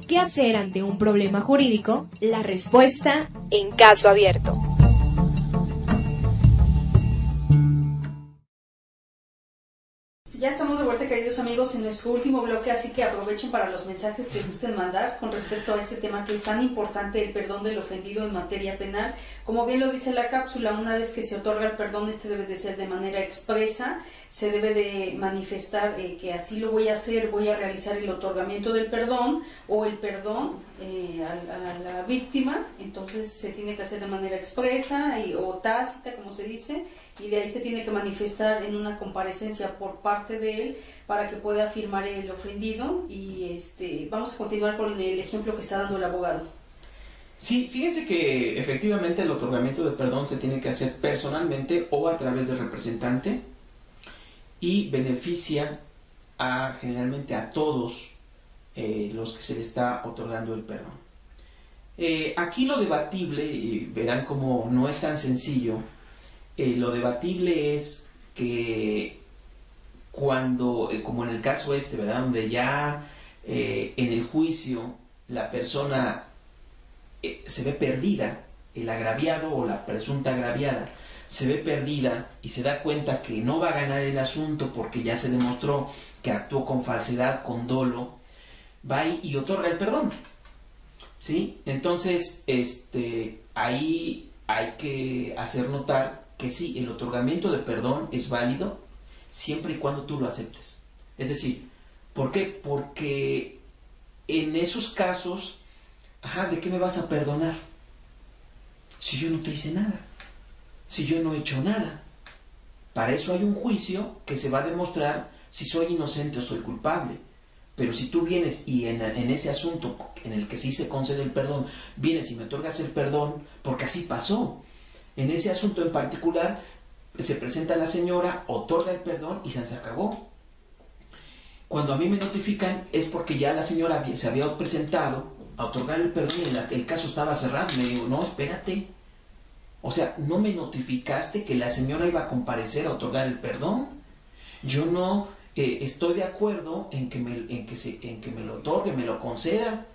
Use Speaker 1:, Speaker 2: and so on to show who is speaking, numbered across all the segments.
Speaker 1: ¿Qué hacer ante un problema jurídico? La respuesta en Caso Abierto.
Speaker 2: Ya estamos de vuelta, queridos amigos, en nuestro último bloque, así que aprovechen para los mensajes que gusten mandar con respecto a este tema que es tan importante, el perdón del ofendido en materia penal. Como bien lo dice la cápsula, una vez que se otorga el perdón, este debe de ser de manera expresa, se debe de manifestar que así lo voy a hacer, voy a realizar el otorgamiento del perdón o el perdón a la víctima. Entonces se tiene que hacer de manera expresa o tácita, como se dice, y de ahí se tiene que manifestar en una comparecencia por parte de él para que pueda afirmar el ofendido. Y vamos a continuar con el ejemplo que está dando el abogado.
Speaker 3: Sí, fíjense que efectivamente el otorgamiento de perdón se tiene que hacer personalmente o a través del representante y beneficia generalmente a todos los que se le está otorgando el perdón. Aquí lo debatible, y verán como no es tan sencillo, lo debatible es que cuando, como en el caso ¿verdad? Donde ya en el juicio la persona se ve perdida, el agraviado o la presunta agraviada se ve perdida y se da cuenta que no va a ganar el asunto porque ya se demostró que actuó con falsedad, con dolo, va y otorga el perdón, ¿sí? Entonces, ahí hay que hacer notar que sí, el otorgamiento de perdón es válido siempre y cuando tú lo aceptes. Es decir, ¿por qué? Porque en esos casos, ¿de qué me vas a perdonar? Si yo no te hice nada, si yo no he hecho nada. Para eso hay un juicio que se va a demostrar si soy inocente o soy culpable. Pero si tú vienes y en ese asunto en el que sí se concede el perdón, vienes y me otorgas el perdón, porque así pasó. En ese asunto en particular, se presenta la señora, otorga el perdón y se acabó. Cuando a mí me notifican es porque ya la señora se había presentado a otorgar el perdón y el caso estaba cerrado. Me digo, no, espérate. O sea, no me notificaste que la señora iba a comparecer a otorgar el perdón. Yo no estoy de acuerdo en que me lo otorgue, me lo conceda.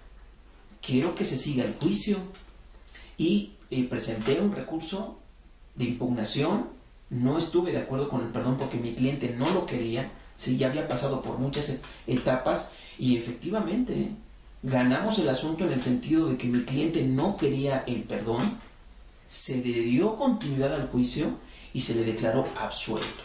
Speaker 3: Quiero que se siga el juicio. Y presenté un recurso de impugnación. No estuve de acuerdo con el perdón porque mi cliente no lo quería. Sí, ya había pasado por muchas etapas y efectivamente ganamos el asunto en el sentido de que mi cliente no quería el perdón. Se le dio continuidad al juicio y se le declaró absuelto.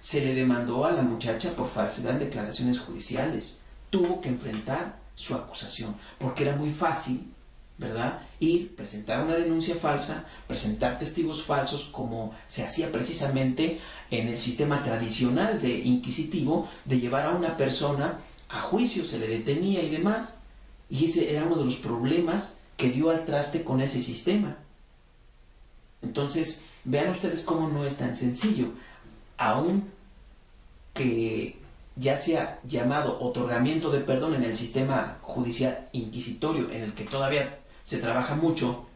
Speaker 3: Se le demandó a la muchacha por falsedad en declaraciones judiciales. Tuvo que enfrentar su acusación porque era muy fácil, ¿verdad? Ir, presentar una denuncia falsa, presentar testigos falsos, como se hacía precisamente en el sistema tradicional de inquisitivo, de llevar a una persona a juicio, se le detenía y demás. Y ese era uno de los problemas que dio al traste con ese sistema. Entonces, vean ustedes cómo no es tan sencillo. Aun que ya sea llamado otorgamiento de perdón en el sistema judicial inquisitorio, en el que todavía se trabaja mucho,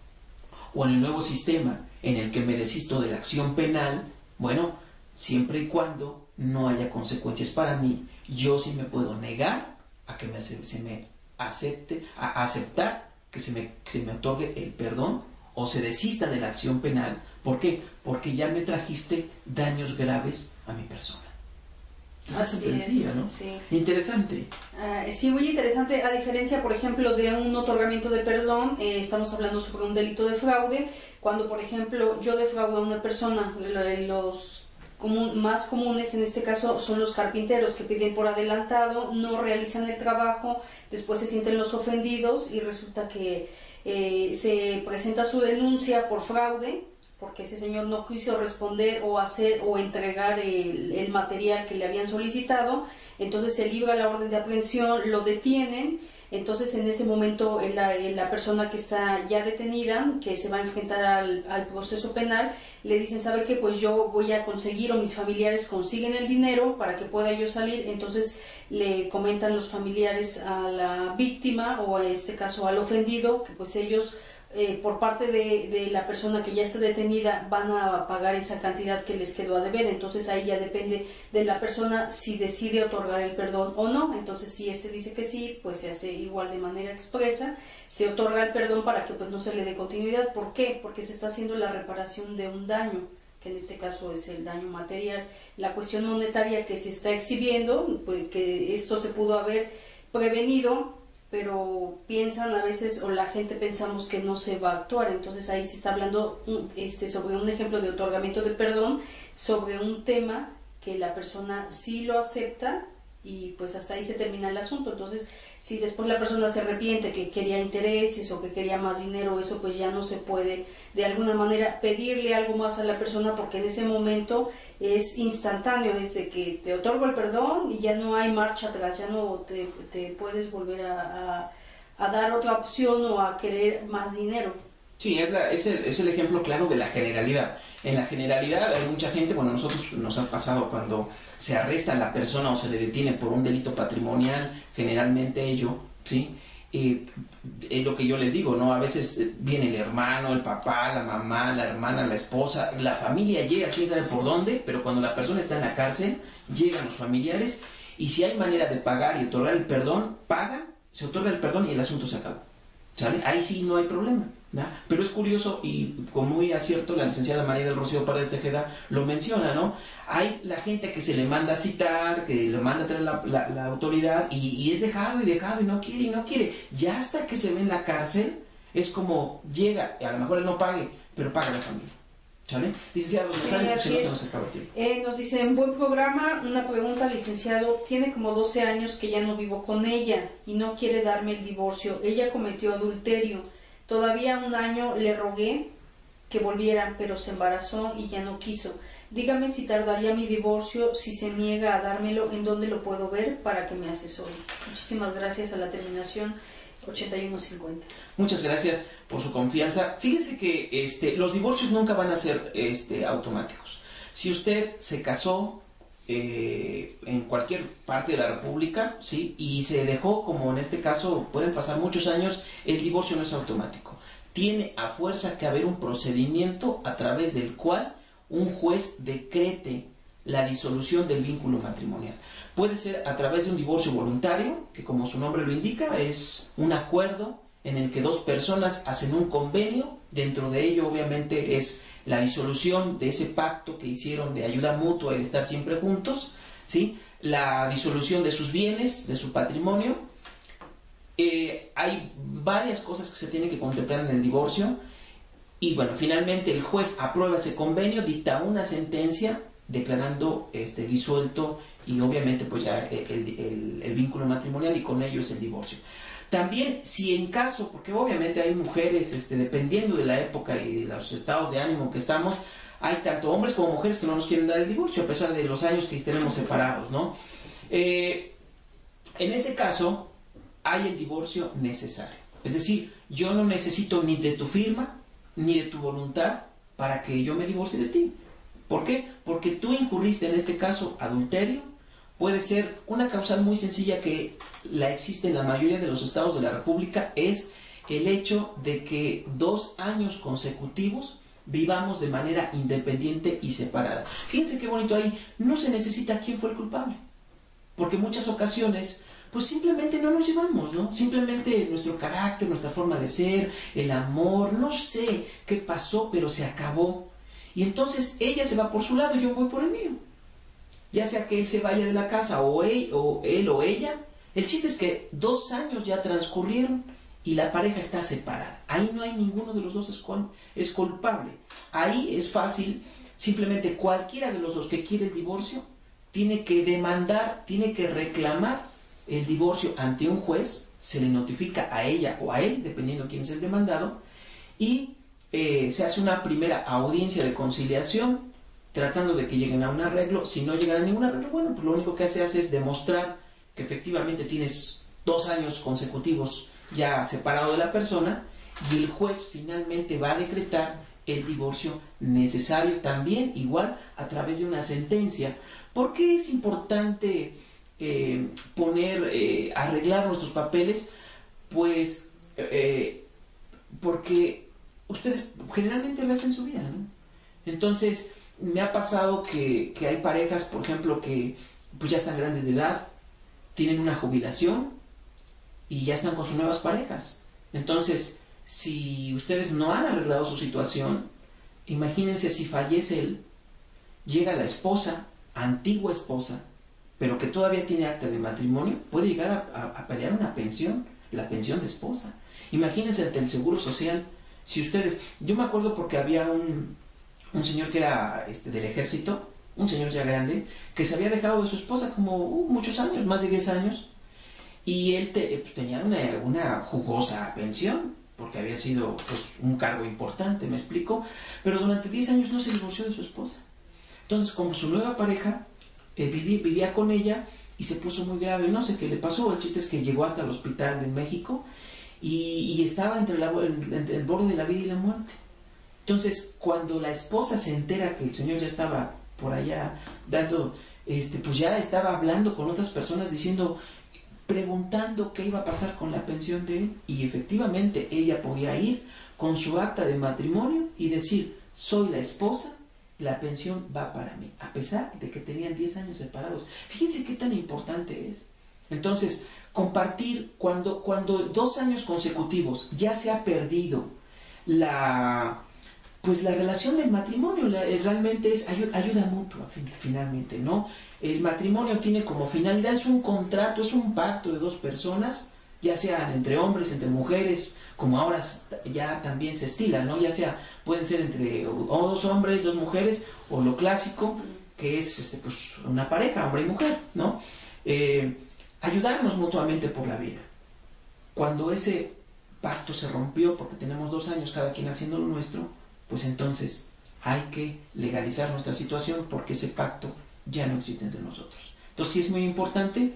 Speaker 3: o en el nuevo sistema en el que me desisto de la acción penal, bueno, siempre y cuando no haya consecuencias para mí, yo sí me puedo negar a que se me acepte, a aceptar que se me otorgue el perdón o se desista de la acción penal. ¿Por qué? Porque ya me trajiste daños graves a mi persona. Es sencillo, ¿no? Sí. Interesante.
Speaker 2: Sí, muy interesante. A diferencia, por ejemplo, de un otorgamiento de perdón, estamos hablando sobre un delito de fraude. Cuando, por ejemplo, yo defraudo a una persona, los más comunes en este caso son los carpinteros que piden por adelantado, no realizan el trabajo, después se sienten los ofendidos y resulta que se presenta su denuncia por fraude, porque ese señor no quiso responder o hacer o entregar el material que le habían solicitado. Entonces se libra la orden de aprehensión, lo detienen. Entonces en ese momento la persona que está ya detenida, que se va a enfrentar al proceso penal, le dicen, ¿sabe qué? Pues yo voy a conseguir, o mis familiares consiguen el dinero para que pueda yo salir. Entonces le comentan los familiares a la víctima, o en este caso al ofendido, que pues ellos por parte de la persona que ya está detenida van a pagar esa cantidad que les quedó a deber. Entonces ahí ya depende de la persona si decide otorgar el perdón o no. Entonces si este dice que sí, pues se hace igual de manera expresa, se otorga el perdón para que pues no se le dé continuidad. ¿Por qué? Porque se está haciendo la reparación de un daño, que en este caso es el daño material. La cuestión monetaria que se está exhibiendo, pues que esto se pudo haber prevenido, pero piensan a veces, o la gente pensamos que no se va a actuar. Entonces ahí se está hablando sobre un ejemplo de otorgamiento de perdón, sobre un tema que la persona sí lo acepta, y pues hasta ahí se termina el asunto. Entonces si después la persona se arrepiente que quería intereses o que quería más dinero, eso pues ya no se puede de alguna manera pedirle algo más a la persona, porque en ese momento es instantáneo, es de que te otorgo el perdón y ya no hay marcha atrás, ya no te puedes volver a dar otra opción o a querer más dinero.
Speaker 3: Sí, es el ejemplo claro de la generalidad. En la generalidad hay mucha gente, bueno, a nosotros nos ha pasado cuando se arresta a la persona o se le detiene por un delito patrimonial, generalmente ello, ¿sí? Es lo que yo les digo, ¿no? A veces viene el hermano, el papá, la mamá, la hermana, la esposa, la familia llega, quién sabe por dónde, pero cuando la persona está en la cárcel, llegan los familiares, y si hay manera de pagar y otorgar el perdón, pagan, se otorga el perdón y el asunto se acabó, ¿sale? Ahí sí no hay problema, ¿verdad? Pero es curioso, y con muy acierto la licenciada María del Rocío Párez Tejeda lo menciona, ¿no? Hay la gente que se le manda a citar, que le manda a traer la autoridad, y es dejado y no quiere, ya hasta que se ve en la cárcel es como llega, a lo mejor él no pague, pero paga la familia, ¿sale? Licenciado, los mensajes, si no se nos acaba el tiempo.
Speaker 2: Nos dicen, buen programa, una pregunta, licenciado. Tiene como 12 años que ya no vivo con ella y no quiere darme el divorcio. Ella cometió adulterio. Todavía un año le rogué que volvieran, pero se embarazó y ya no quiso. Dígame si tardaría mi divorcio, si se niega a dármelo, ¿en dónde lo puedo ver para que me asesore? Muchísimas gracias, a la terminación 8150.
Speaker 3: Muchas gracias por su confianza. Fíjese que los divorcios nunca van a ser automáticos. Si usted se casó en cualquier parte de la República, ¿sí?, y se dejó, como en este caso pueden pasar muchos años, el divorcio no es automático. Tiene a fuerza que haber un procedimiento a través del cual un juez decrete la disolución del vínculo matrimonial. Puede ser a través de un divorcio voluntario, que como su nombre lo indica, es un acuerdo en el que dos personas hacen un convenio. Dentro de ello, obviamente, es la disolución de ese pacto que hicieron de ayuda mutua y de estar siempre juntos, ¿sí? La disolución de sus bienes, de su patrimonio. Hay varias cosas que se tienen que contemplar en el divorcio, y bueno, finalmente el juez aprueba ese convenio, dicta una sentencia declarando disuelto, y obviamente pues ya el vínculo matrimonial, y con ello es el divorcio. También, si en caso, porque obviamente hay mujeres, dependiendo de la época y de los estados de ánimo que estamos, hay tanto hombres como mujeres que no nos quieren dar el divorcio a pesar de los años que tenemos separados, ¿no? En ese caso hay el divorcio necesario, es decir, yo no necesito ni de tu firma ni de tu voluntad para que yo me divorcie de ti. ¿Por qué? Porque tú incurriste en este caso adulterio. Puede ser una causal muy sencilla que la existe en la mayoría de los estados de la República, es el hecho de que 2 años consecutivos vivamos de manera independiente y separada. Fíjense qué bonito ahí, no se necesita quién fue el culpable, porque en muchas ocasiones pues simplemente no nos llevamos, ¿no? Simplemente nuestro carácter, nuestra forma de ser, el amor, no sé qué pasó, pero se acabó. Y entonces ella se va por su lado y yo voy por el mío. Ya sea que él se vaya de la casa o él o ella. El chiste es que 2 años ya transcurrieron y la pareja está separada. Ahí no hay ninguno de los dos es culpable. Ahí es fácil, simplemente cualquiera de los dos que quiere el divorcio tiene que demandar, tiene que reclamar el divorcio ante un juez, se le notifica a ella o a él, dependiendo quién es el demandado, y se hace una primera audiencia de conciliación, tratando de que lleguen a un arreglo. Si no llegan a ningún arreglo, bueno, pues lo único que se hace es demostrar que efectivamente tienes 2 años consecutivos ya separado de la persona, y el juez finalmente va a decretar el divorcio necesario, también igual a través de una sentencia. ¿Por qué es importante arreglar nuestros papeles? Pues porque ustedes generalmente lo hacen en su vida, ¿no? Entonces, me ha pasado que hay parejas, por ejemplo, que pues ya están grandes de edad, tienen una jubilación y ya están con sus nuevas parejas. Entonces, si ustedes no han arreglado su situación, imagínense si fallece él, llega la esposa, antigua esposa, pero que todavía tiene acta de matrimonio, puede llegar a pelear una pensión, la pensión de esposa. Imagínense ante el Seguro Social, si ustedes... Yo me acuerdo porque había un señor que era del ejército, un señor ya grande, que se había dejado de su esposa como muchos años, más de 10 años, y él pues, tenía una jugosa pensión, porque había sido pues, un cargo importante, me explico, pero durante 10 años no se divorció de su esposa. Entonces, como su nueva pareja, vivía con ella y se puso muy grave, no sé qué le pasó, el chiste es que llegó hasta el hospital en México y estaba entre el borde de la vida y la muerte. Entonces, cuando la esposa se entera que el señor ya estaba por allá dando, pues ya estaba hablando con otras personas preguntando qué iba a pasar con la pensión de él, y efectivamente ella podía ir con su acta de matrimonio y decir, soy la esposa, la pensión va para mí, a pesar de que tenían 10 años separados. Fíjense qué tan importante es. Entonces, compartir cuando 2 años consecutivos ya se ha perdido la relación del matrimonio, realmente es ayuda mutua, finalmente, ¿no? El matrimonio tiene como finalidad, es un contrato, es un pacto de 2 personas, ya sean entre hombres, entre mujeres, como ahora ya también se estila, ¿no? Ya sea, pueden ser entre 2 hombres, 2 mujeres, o lo clásico, que es pues una pareja, hombre y mujer, ¿no? Ayudarnos mutuamente por la vida. Cuando ese pacto se rompió, porque tenemos 2 años cada quien haciendo lo nuestro, pues entonces hay que legalizar nuestra situación, porque ese pacto ya no existe entre nosotros. Entonces sí es muy importante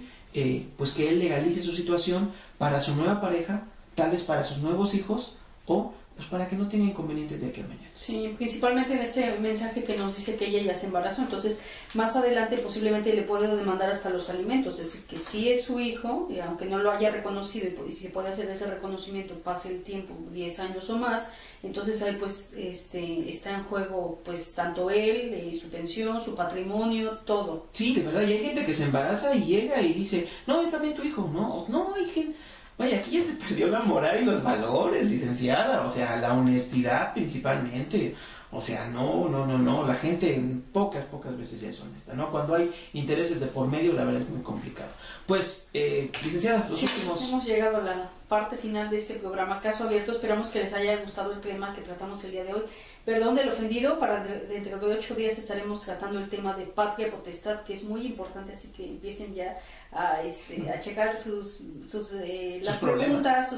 Speaker 3: pues que él legalice su situación para su nueva pareja, tal vez para sus nuevos hijos, o pues para que no tenga inconvenientes de aquí a mañana.
Speaker 2: Sí, principalmente en ese mensaje que nos dice que ella ya se embarazó, entonces más adelante posiblemente le puede demandar hasta los alimentos, es decir, que sí es su hijo, y aunque no lo haya reconocido, y si se puede hacer ese reconocimiento, pase el tiempo, 10 años o más, entonces ahí pues está en juego pues tanto él, su pensión, su patrimonio, todo.
Speaker 3: Sí, de verdad, y hay gente que se embaraza y llega y dice, no, es también tu hijo, no, hay gente... Vaya, aquí ya se perdió la moral y los valores, licenciada, o sea, la honestidad principalmente, o sea, no, la gente pocas veces ya es honesta, ¿no? Cuando hay intereses de por medio, la verdad es muy complicado. Pues, licenciada, los últimos...
Speaker 2: Hemos llegado a la parte final de este programa Caso Abierto, esperamos que les haya gustado el tema que tratamos el día de hoy. Perdón del ofendido, para dentro de 8 días estaremos tratando el tema de patria potestad, que es muy importante, así que empiecen ya a checar sus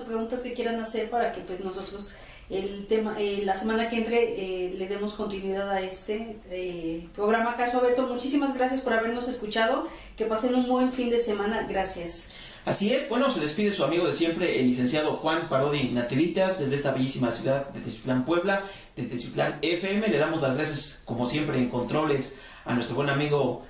Speaker 2: preguntas que quieran hacer, para que pues nosotros el tema la semana que entre le demos continuidad a este programa Caso Abierto. Muchísimas gracias por habernos escuchado, que pasen un buen fin de semana, gracias.
Speaker 3: Así es, bueno, se despide su amigo de siempre, el licenciado Juan Parodi Nativitas, desde esta bellísima ciudad de Teciutlán, Puebla, de Teciutlán FM. Le damos las gracias, como siempre, en controles a nuestro buen amigo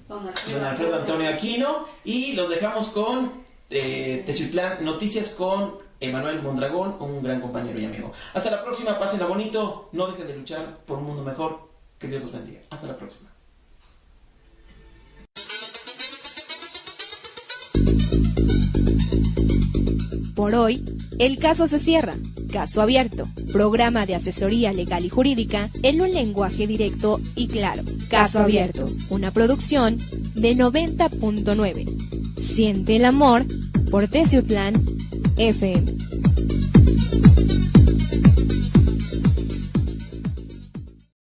Speaker 3: don Alfredo Antonio Aquino, y los dejamos con Teciutlán Noticias con Emanuel Mondragón, un gran compañero y amigo. Hasta la próxima, pásenla bonito, no dejen de luchar por un mundo mejor, que Dios los bendiga. Hasta la próxima.
Speaker 1: Por hoy, el caso se cierra. Caso Abierto, programa de asesoría legal y jurídica en un lenguaje directo y claro. Caso Abierto, una producción de 90.9. Siente el amor por Teciutlán FM.